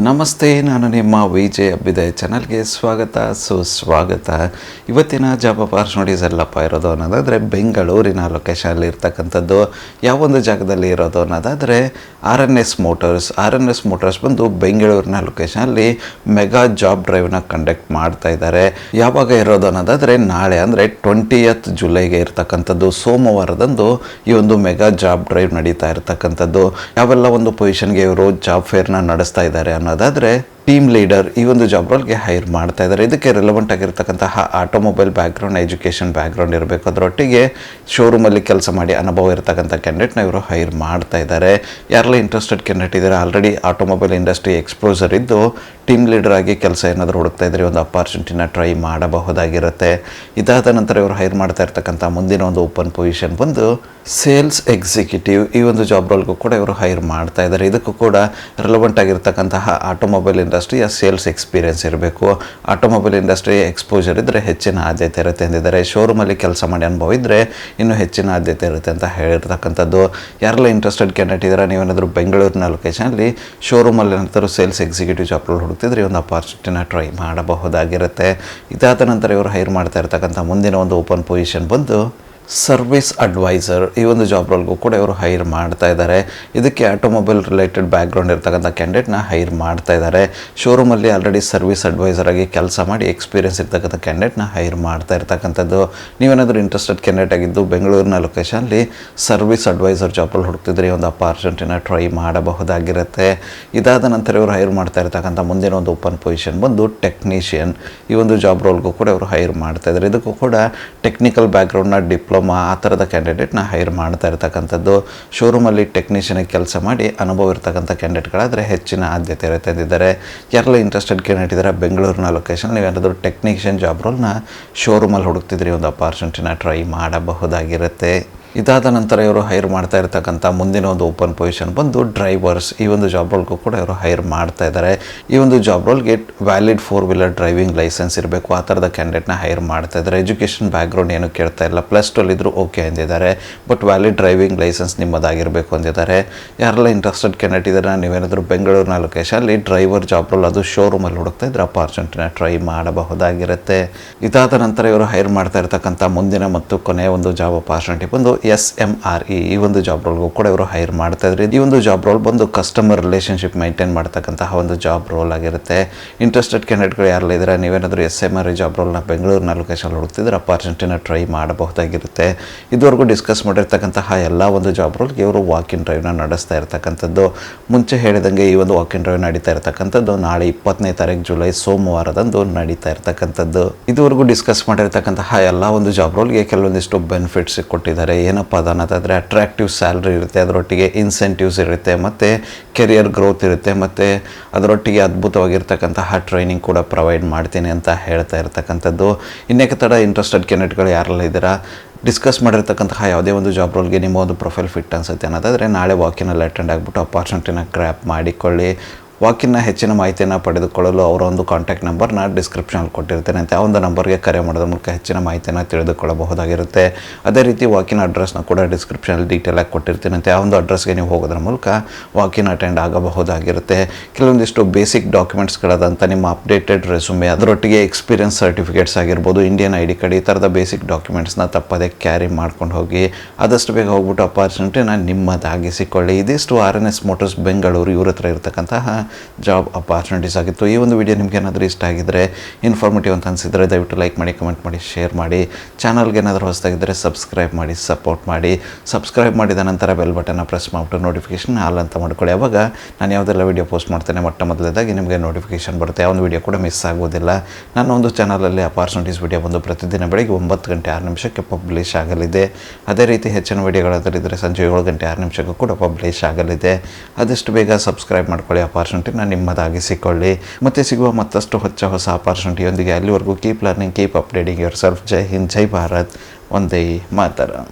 ನಮಸ್ತೆ, ನಾನು ನಿಮ್ಮ ವಿಜಯ್ ಅಭ್ಯುದಯ ಚಾನಲ್ಗೆ ಸ್ವಾಗತ ಸುಸ್ವಾಗತ. ಇವತ್ತಿನ ಜಾಬ್ ಅಪಾರ್ಚುನಿಟೀಸ್ ಎಲ್ಲಪ್ಪ ಇರೋದು ಅನ್ನೋದಾದರೆ ಬೆಂಗಳೂರಿನ ಲೊಕೇಶನಲ್ಲಿ ಇರ್ತಕ್ಕಂಥದ್ದು. ಯಾವೊಂದು ಜಾಗದಲ್ಲಿ ಇರೋದು ಅನ್ನೋದಾದರೆ RNS ಮೋಟರ್ಸ್ ಬಂದು ಬೆಂಗಳೂರಿನ ಲೊಕೇಶನಲ್ಲಿ ಮೆಗಾ ಜಾಬ್ ಡ್ರೈವ್ನ ಕಂಡಕ್ಟ್ ಮಾಡ್ತಾ ಇದ್ದಾರೆ. ಯಾವಾಗ ಇರೋದು ಅನ್ನೋದಾದರೆ ನಾಳೆ ಅಂದರೆ 20th ಜುಲೈಗೆ ಇರ್ತಕ್ಕಂಥದ್ದು, ಸೋಮವಾರದಂದು ಈ ಒಂದು ಮೆಗಾ ಜಾಬ್ ಡ್ರೈವ್ ನಡೀತಾ ಇರ್ತಕ್ಕಂಥದ್ದು. ಯಾವೆಲ್ಲ ಒಂದು ಪೊಸಿಷನ್ಗೆ ಇವರು ಜಾಬ್ ಫೇರ್ನ ನಡೆಸ್ತಾ ಇದ್ದಾರೆ ಅನ್ನೋದಾದರೆ ಟೀಮ್ ಲೀಡರ್ ಈ ಒಂದು ಜಾಬ್ ರೋಲ್ಗೆ ಹೈರ್ ಮಾಡ್ತಾ ಇದ್ದಾರೆ. ಇದಕ್ಕೆ ರಿಲೆವೆಂಟ್ ಆಗಿರ್ತಕ್ಕಂತಹ ಆಟೋಮೊಬೈಲ್ ಬ್ಯಾಕ್ಗ್ರೌಂಡ್, ಎಜುಕೇಷನ್ ಬ್ಯಾಕ್ಗ್ರೌಂಡ್ ಇರಬೇಕು. ಅದರೊಟ್ಟಿಗೆ ಶೋರೂಮಲ್ಲಿ ಕೆಲಸ ಮಾಡಿ ಅನುಭವ ಇರತಕ್ಕಂಥ ಕ್ಯಾಂಡಿಡೇಟ್ನ ಇವರು ಹೈರ್ ಮಾಡ್ತಾ ಇದ್ದಾರೆ. ಯಾರೆಲ್ಲ ಇಂಟ್ರೆಸ್ಟೆಡ್ ಕ್ಯಾಂಡಿಡೇಟ್ ಇದ್ದಾರೆ, ಆಲ್ರೆಡಿ ಆಟೋಮೊಬೈಲ್ ಇಂಡಸ್ಟ್ರಿ ಎಕ್ಸ್ಪೋಜರ್ ಇದ್ದು ಟೀಮ್ ಲೀಡರ್ ಆಗಿ ಕೆಲಸ ಏನಾದರೂ ಹುಡುಕ್ತಾ ಇದ್ರೆ ಒಂದು ಅಪಾರ್ಚುನಿಟಿನ ಟ್ರೈ ಮಾಡಬಹುದಾಗಿರುತ್ತೆ. ಇದಾದ ನಂತರ ಇವರು ಹೈರ್ ಮಾಡ್ತಾ ಇರ್ತಕ್ಕಂಥ ಮುಂದಿನ ಒಂದು ಓಪನ್ ಪೊಸಿಷನ್ ಬಂದು ಸೇಲ್ಸ್ ಎಕ್ಸಿಕ್ಯೂಟಿವ್. ಈ ಒಂದು ಜಾಬ್ ರೋಲ್ಗೂ ಕೂಡ ಇವರು ಹೈರ್ ಮಾಡ್ತಾ ಇದ್ದಾರೆ. ಇದಕ್ಕೂ ಕೂಡ ರಿಲೆವೆಂಟ್ ಆಗಿರ್ತಕ್ಕಂತಹ ಆಟೋಮೊಬೈಲ್ ಇಂಡಸ್ಟ್ರಿಯ ಸೇಲ್ಸ್ ಎಕ್ಸ್ಪೀರಿಯನ್ಸ್ ಇರಬೇಕು. ಆಟೋಮೊಬೈಲ್ ಇಂಡಸ್ಟ್ರಿ ಎಕ್ಸ್ಪೋಜರ್ ಇದ್ದರೆ ಹೆಚ್ಚಿನ ಆದ್ಯತೆ ಇರುತ್ತೆ ಎಂದಿದ್ದಾರೆ. ಶೋರೂಮಲ್ಲಿ ಕೆಲಸ ಮಾಡಿ ಅನುಭವ ಇದ್ದರೆ ಇನ್ನೂ ಹೆಚ್ಚಿನ ಆದ್ಯತೆ ಇರುತ್ತೆ ಅಂತ ಹೇಳಿರ್ತಕ್ಕಂಥದ್ದು. ಯಾರೆಲ್ಲ ಇಂಟ್ರೆಸ್ಟೆಡ್ ಕ್ಯಾಂಡಿಡೇಟ್ ಇದ್ದಾರೆ, ನೀವೇನಾದರೂ ಬೆಂಗಳೂರಿನ ಲೊಕೇಶನಲ್ಲಿ ಶೋರೂಮಲ್ಲಿ ಏನಾದರೂ ಸೇಲ್ಸ್ ಎಕ್ಸಿಕ್ಯೂಟಿವ್ ಜಾಬ್ ರೋಲ್ ಹುಡುಕ್ತಿದ್ರೆ ಒಂದು ಅಪಾರ್ಚುನಿಟಿನ ಟ್ರೈ ಮಾಡಬಹುದಾಗಿರುತ್ತೆ. ಇದಾದ ನಂತರ ಇವರು ಹೈರ್ ಮಾಡ್ತಾ ಇರ್ತಕ್ಕಂಥ ಮುಂದಿನ ಒಂದು ಓಪನ್ ಪೊಸಿಷನ್ ಬಂದು ಸರ್ವಿಸ್ ಅಡ್ವೈಸರ್. ಈ ಒಂದು ಜಾಬ್ ರೋಲ್ಗೂ ಕೂಡ ಇವರು ಹೈರ್ ಮಾಡ್ತಾ ಇದ್ದಾರೆ. ಇದಕ್ಕೆ ಆಟೋಮೊಬೈಲ್ ರಿಲೇಟೆಡ್ ಬ್ಯಾಕ್ಗ್ರೌಂಡ್ ಇರ್ತಕ್ಕಂಥ ಕ್ಯಾಂಡಿಡೇಟ್ನ ಹೈರ್ ಮಾಡ್ತಾ ಇದ್ದಾರೆ. ಶೋರೂಮಲ್ಲಿ ಆಲ್ರೆಡಿ ಸರ್ವಿಸ್ ಅಡ್ವೈಸರ್ ಆಗಿ ಕೆಲಸ ಮಾಡಿ ಎಕ್ಸ್ಪೀರಿಯನ್ಸ್ ಇರ್ತಕ್ಕಂಥ ಕ್ಯಾಂಡಿಡೇಟ್ನ ಹೈರ್ ಮಾಡ್ತಾ ಇರ್ತಕ್ಕಂಥದ್ದು. ನೀವೇನಾದರೂ ಇಂಟ್ರೆಸ್ಟೆಡ್ ಕ್ಯಾಂಡಿಡೇಟ್ ಆಗಿದ್ದು ಬೆಂಗಳೂರಿನ ಲೊಕೇಶನಲ್ಲಿ ಸರ್ವಿಸ್ ಅಡ್ವೈಸರ್ ಜಾಬ್ ರೋಲ್ ಹುಡುಕ್ತಿದ್ರೆ ಒಂದು ಅಪಾರ್ಚುನಿಟಿನ ಟ್ರೈ ಮಾಡಬಹುದಾಗಿರುತ್ತೆ. ಇದಾದ ನಂತರ ಇವರು ಹೈರ್ ಮಾಡ್ತಾ ಇರ್ತಕ್ಕಂಥ ಮುಂದಿನ ಒಂದು ಓಪನ್ ಪೊಸಿಷನ್ ಬಂದು ಟೆಕ್ನಿಷಿಯನ್. ಈ ಒಂದು ಜಾಬ್ ರೋಲ್ಗೂ ಕೂಡ ಇವರು ಹೈರ್ ಮಾಡ್ತಾ ಇದ್ದಾರೆ. ಇದಕ್ಕೂ ಕೂಡ ಟೆಕ್ನಿಕಲ್ ಬ್ಯಾಕ್ಗ್ರೌಂಡ್ನ ಡಿಪ್ಲೊಮಾ ಆ ಥರದ ಕ್ಯಾಂಡಿಡೇಟ್ನ ಹೈರ್ ಮಾಡ್ತಾ ಇರ್ತಕ್ಕಂಥದ್ದು. ಶೋರೂಮಲ್ಲಿ ಟೆಕ್ನಿಷಿಯನ್ ಕೆಲಸ ಮಾಡಿ ಅನುಭವ ಇರ್ತಕ್ಕಂಥ ಕ್ಯಾಂಡಿಡೇಟ್ಗಳಾದರೆ ಹೆಚ್ಚಿನ ಆದ್ಯತೆ ಇರುತ್ತೆ ಎಂದಿದ್ದಾರೆ. ಯಾರೆಲ್ಲ ಇಂಟ್ರೆಸ್ಟೆಡ್ ಕ್ಯಾಂಡಿಡೇಟ್ ಇದ್ದಾರೆ ಬೆಂಗಳೂರಿನ ಲೊಕೇಶನ್, ನೀವೇನಾದರೂ ಟೆಕ್ನಿಷಿಯನ್ ಜಾಬ್ ರೋಲ್ನ ಶೋರೂಮಲ್ಲಿ ಹುಡುಕ್ತಿದ್ರೆ ಒಂದು ಅಪಾರ್ಚುನಿಟಿನ ಟ್ರೈ ಮಾಡಬಹುದಾಗಿರುತ್ತೆ. ಇದಾದ ನಂತರ ಇವರು ಹೈರ್ ಮಾಡ್ತಾ ಇರ್ತಕ್ಕಂಥ ಮುಂದಿನ ಒಂದು ಓಪನ್ ಪೊಸಿಷನ್ ಬಂದು ಡ್ರೈವರ್ಸ್. ಈ ಒಂದು ಜಾಬ್ ರೋಲ್ಗೂ ಕೂಡ ಇವರು ಹೈರ್ ಮಾಡ್ತಾ ಇದ್ದಾರೆ. ಈ ಒಂದು ಜಾಬ್ ರೋಲ್ಗೆ ವ್ಯಾಲಿಡ್ 4-ವೀಲರ್ ಡ್ರೈವಿಂಗ್ ಲೈಸೆನ್ಸ್ ಇರಬೇಕು. ಆ ಥರದ ಕ್ಯಾಂಡಿಡೇಟ್ನ ಹೈರ್ ಮಾಡ್ತಾ ಇದ್ದಾರೆ. ಎಜುಕೇಷನ್ ಬ್ಯಾಕ್ಗ್ರೌಂಡ್ ಏನು ಕೇಳ್ತಾ ಇಲ್ಲ, +12 ಇದ್ದರೂ ಓಕೆ ಅಂದಿದ್ದಾರೆ. ಬಟ್ ವ್ಯಾಲಿಡ್ ಡ್ರೈವಿಂಗ್ ಲೈಸೆನ್ಸ್ ನಿಮ್ಮದಾಗಿರಬೇಕು ಅಂದಿದ್ದಾರೆ. ಯಾರೆಲ್ಲ ಇಂಟ್ರೆಸ್ಟೆಡ್ ಕ್ಯಾಂಡಿಡೇಟ್ ಇದ್ದಾರೆ, ನೀವೇನಾದರೂ ಬೆಂಗಳೂರಿನ ಲೊಕೇಶನಲ್ಲಿ ಡ್ರೈವರ್ ಜಾಬ್ ರೋಲ್ ಅದು ಶೋರೂಮಲ್ಲಿ ಹುಡುಕ್ತಾ ಇದ್ರೆ ಅಪಾರ್ಚುನಿಟಿನ ಟ್ರೈ ಮಾಡಬಹುದಾಗಿರುತ್ತೆ. ಇದಾದ ನಂತರ ಇವರು ಹೈರ್ ಮಾಡ್ತಾ ಇರ್ತಕ್ಕಂಥ ಮುಂದಿನ ಮತ್ತು ಕೊನೆಯ ಒಂದು ಜಾಬ್ ಅಪಾರ್ಚುನಿಟಿ ಬಂದು SMRE. ಈ ಒಂದು ಜಾಬ್ ರೋಲ್ಗೂ ಕೂಡ ಇವರು ಹೈರ್ ಮಾಡ್ತಾ ಇದ್ದಾರೆ. ಈ ಒಂದು ಜಾಬ್ ರೋಲ್ ಬಂದು ಕಸ್ಟಮರ್ ರಿಲೇಷನ್ಶಿಪ್ ಮೈಂಟೈನ್ ಮಾಡ್ತಕ್ಕಂತಹ ಒಂದು ಜಾಬ್ ರೋಲ್ ಆಗಿರುತ್ತೆ. ಇಂಟ್ರೆಸ್ಟೆಡ್ ಕ್ಯಾಂಡಿಡೇಟ್ಗಳು ಯಾರೆಲ್ಲ ಇದ್ದಾರೆ, ನೀವೇನಾದರೂ SMRE ಜಾಬ್ ರೋಲ್ನ ಬೆಂಗಳೂರಿನ ಲೊಕೇಶನ್ ಹುಡುಕ್ತಿದ್ರೆ ಅಪಾರ್ಚುನಿಟಿನ ಟ್ರೈ ಮಾಡಬಹುದಾಗಿರುತ್ತೆ. ಇದುವರೆಗೂ ಡಿಸ್ಕಸ್ ಮಾಡಿರ್ತಕ್ಕಂತಹ ಎಲ್ಲ ಒಂದು ಜಾಬ್ ರೋಲ್ಗೆ ಇವರು ವಾಕ್-ಇನ್ ಡ್ರೈವ್ನ ನಡೆಸ್ತಾ ಇರ್ತಕ್ಕಂಥದ್ದು. ಮುಂಚೆ ಹೇಳಿದಂಗೆ ಈ ಒಂದು ವಾಕ್-ಇನ್ ಡ್ರೈವ್ ನಡೀತಾ ಇರ್ತಕ್ಕಂಥದ್ದು ನಾಳೆ 20ನೇ ತಾರೀಕು ಜುಲೈ ಸೋಮವಾರದಂದು ನಡೀತಾ ಇರ್ತಕ್ಕಂಥದ್ದು. ಇದುವರೆಗೂ ಡಿಸ್ಕಸ್ ಮಾಡಿರ್ತಕ್ಕಂತಹ ಎಲ್ಲ ಒಂದು ಜಾಬ್ ರೋಲ್ಗೆ ಕೆಲವೊಂದಿಷ್ಟು ಬೆನಿಫಿಟ್ಸ್ ಕೊಟ್ಟಿದ್ದಾರೆ. ಏನಪ್ಪ ಅನ್ನೋದಾದರೆ ಅಟ್ರಾಕ್ಟಿವ್ ಸ್ಯಾಲ್ರಿ ಇರುತ್ತೆ, ಅದರೊಟ್ಟಿಗೆ ಇನ್ಸೆಂಟಿವ್ಸ್ ಇರುತ್ತೆ, ಮತ್ತು ಕೆರಿಯರ್ ಗ್ರೋತ್ ಇರುತ್ತೆ, ಮತ್ತು ಅದರೊಟ್ಟಿಗೆ ಅದ್ಭುತವಾಗಿರ್ತಕ್ಕಂತಹ ಟ್ರೈನಿಂಗ್ ಕೂಡ ಪ್ರೊವೈಡ್ ಮಾಡ್ತೀನಿ ಅಂತ ಹೇಳ್ತಾ ಇರ್ತಕ್ಕಂಥದ್ದು. ಇನ್ನೇಕೆ ತಡ ಇಂಟ್ರೆಸ್ಟೆಡ್ ಕ್ಯಾಂಡಿಡೇಟ್ಗಳು ಯಾರೆಲ್ಲ ಇದ್ದೀರಾ, ಡಿಸ್ಕಸ್ ಮಾಡಿರ್ತಕ್ಕಂತಹ ಯಾವುದೇ ಒಂದು ಜಾಬ್ ರೋಲ್ಗೆ ನಿಮ್ಮ ಒಂದು ಪ್ರೊಫೈಲ್ ಫಿಟ್ ಅನಿಸುತ್ತೆ ಅನ್ನೋದಾದರೆ ನಾಳೆ ವಾಕಿನಲ್ಲಿ ಅಟೆಂಡ್ ಆಗಿಬಿಟ್ಟು ಅಪಾರ್ಚುನಿಟಿನ ಗ್ರ್ಯಾಪ್ ಮಾಡಿಕೊಳ್ಳಿ. ವಾಕಿನ್ನ ಹೆಚ್ಚಿನ ಮಾಹಿತಿಯನ್ನು ಪಡೆದುಕೊಳ್ಳಲು ಅವರ ಒಂದು ಕಾಂಟ್ಯಾಕ್ಟ್ ನಂಬರ್ನ ಡಿಸ್ಕ್ರಿಪ್ಷನಲ್ಲಿ ಕೊಟ್ಟಿರ್ತೇನೆ ಅಂತ ಆ ಒಂದು ನಂಬರ್ಗೆ ಕರೆ ಮಾಡೋದ್ರ ಮೂಲಕ ಹೆಚ್ಚಿನ ಮಾಹಿತಿಯನ್ನು ತಿಳಿದುಕೊಳ್ಳಬಹುದಾಗಿರುತ್ತೆ. ಅದೇ ರೀತಿ ವಾಕಿನ ಅಡ್ರೆಸ್ನ ಕೂಡ ಡಿಸ್ಕ್ರಿಪ್ಷನಲ್ಲಿ ಡೀಟೇಲಾಗಿ ಕೊಟ್ಟಿರ್ತೀನಿ ಅಂತ ಆ ಒಂದು ಅಡ್ರೆಸ್ಗೆ ನೀವು ಹೋಗೋದ್ರ ಮೂಲಕ ವಾಕಿನ್ ಅಟೆಂಡ್ ಆಗಬಹುದಾಗಿರುತ್ತೆ. ಕೆಲವೊಂದಿಷ್ಟು ಬೇಸಿಕ್ ಡಾಕ್ಯುಮೆಂಟ್ಸ್ಗಳಾದಂಥ ನಿಮ್ಮ ಅಪ್ಡೇಟೆಡ್ ರೆಸ್ಯೂಮೆ, ಅದರೊಟ್ಟಿಗೆ ಎಕ್ಸ್ಪೀರಿಯನ್ಸ್ ಸರ್ಟಿಫಿಕೇಟ್ಸ್ ಆಗಿರ್ಬೋದು, ಇಂಡಿಯನ್ ID ಕಾರ್ಡ್, ಈ ಥರದ ಬೇಸಿಕ್ ಡಾಕ್ಯುಮೆಂಟ್ಸ್ನ ತಪ್ಪದೇ ಕ್ಯಾರಿ ಮಾಡ್ಕೊಂಡು ಹೋಗಿ ಆದಷ್ಟು ಬೇಗ ಹೋಗ್ಬಿಟ್ಟು ಅಪಾರ್ಚುನಿಟಿನ ನಿಮ್ಮದಾಗಿಸಿಕೊಳ್ಳಿ. ಇದಿಷ್ಟು RNS ಮೋಟರ್ಸ್ ಬೆಂಗಳೂರು ಇವ್ರ ಹತ್ರ ಇರತಕ್ಕಂತಹ ಜಾಬ್ ಅಪಾರ್ಚುನಿಟೀಸ್ ಆಗಿತ್ತು. ಈ ಒಂದು ವಿಡಿಯೋ ನಿಮ್ಗೆ ಏನಾದರೂ ಇಷ್ಟ ಆಗಿದ್ದರೆ, ಇನ್ಫಾರ್ಮೇಟಿವ್ ಅಂತ ಅನಿಸಿದರೆ ದಯವಿಟ್ಟು ಲೈಕ್ ಮಾಡಿ, ಕಮೆಂಟ್ ಮಾಡಿ, ಶೇರ್ ಮಾಡಿ. ಚಾನಲ್ಗೆ ಏನಾದರೂ ಹೊಸದಾಗಿದ್ದರೆ ಸಬ್ಸ್ಕ್ರೈಬ್ ಮಾಡಿ, ಸಪೋರ್ಟ್ ಮಾಡಿ. ಸಬ್ಸ್ಕ್ರೈಬ್ ಮಾಡಿದ ನಂತರ ಬೆಲ್ ಬಟನ್ನ ಪ್ರೆಸ್ ಮಾಡಿಬಿಟ್ಟು ನೋಟಿಫಿಕೇಷನ್ ಆಲ್ ಅಂತ ಮಾಡ್ಕೊಳ್ಳಿ. ಆವಾಗ ನಾನು ಯಾವುದೆಲ್ಲ ವೀಡಿಯೋ ಪೋಸ್ಟ್ ಮಾಡ್ತೇನೆ ಮೊದಲನೇದಾಗಿ ನಿಮಗೆ ನೋಟಿಫಿಕೇಷನ್ ಬರುತ್ತೆ. ಯಾವ ಒಂದು ವೀಡಿಯೋ ಕೂಡ ಮಿಸ್ ಆಗೋದಿಲ್ಲ. ನನ್ನ ಒಂದು ಚಾನಲಲ್ಲಿ ಅಪಾರ್ಚುನಿಟೀಸ್ ವೀಡಿಯೋ ಬಂದು ಪ್ರತಿದಿನ ಬೆಳಗ್ಗೆ 9:06 ಪಬ್ಲಿಷ್ ಆಗಲಿದೆ. ಅದೇ ರೀತಿ ಹೆಚ್ಚಿನ ವೀಡಿಯೋಗಳಾದರಿದ್ದರೆ ಸಂಜೆ 7:06 ಕೂಡ ಪಬ್ಲಿಷ್ ಆಗಲಿದೆ. ಆದಷ್ಟು ಬೇಗ ಸಬ್ಸ್ಕ್ರೈಬ್ ಮಾಡ್ಕೊಳ್ಳಿ, ಅಪಾರ್ಚುನಿಟಿನ ನಿಮ್ಮದಾಗಿಸಿಕೊಳ್ಳಿ. ಮತ್ತೆ ಸಿಗುವ ಮತ್ತಷ್ಟು ಹೊಸ ಅಪಾರ್ಚುನಿಟಿಯೊಂದಿಗೆ. ಅಲ್ಲಿವರೆಗೂ keep learning, keep updating yourself. ಜೈ ಹಿಂದ್, ಜೈ ಭಾರತ್, ವಂದೇ ಮಾತರಂ.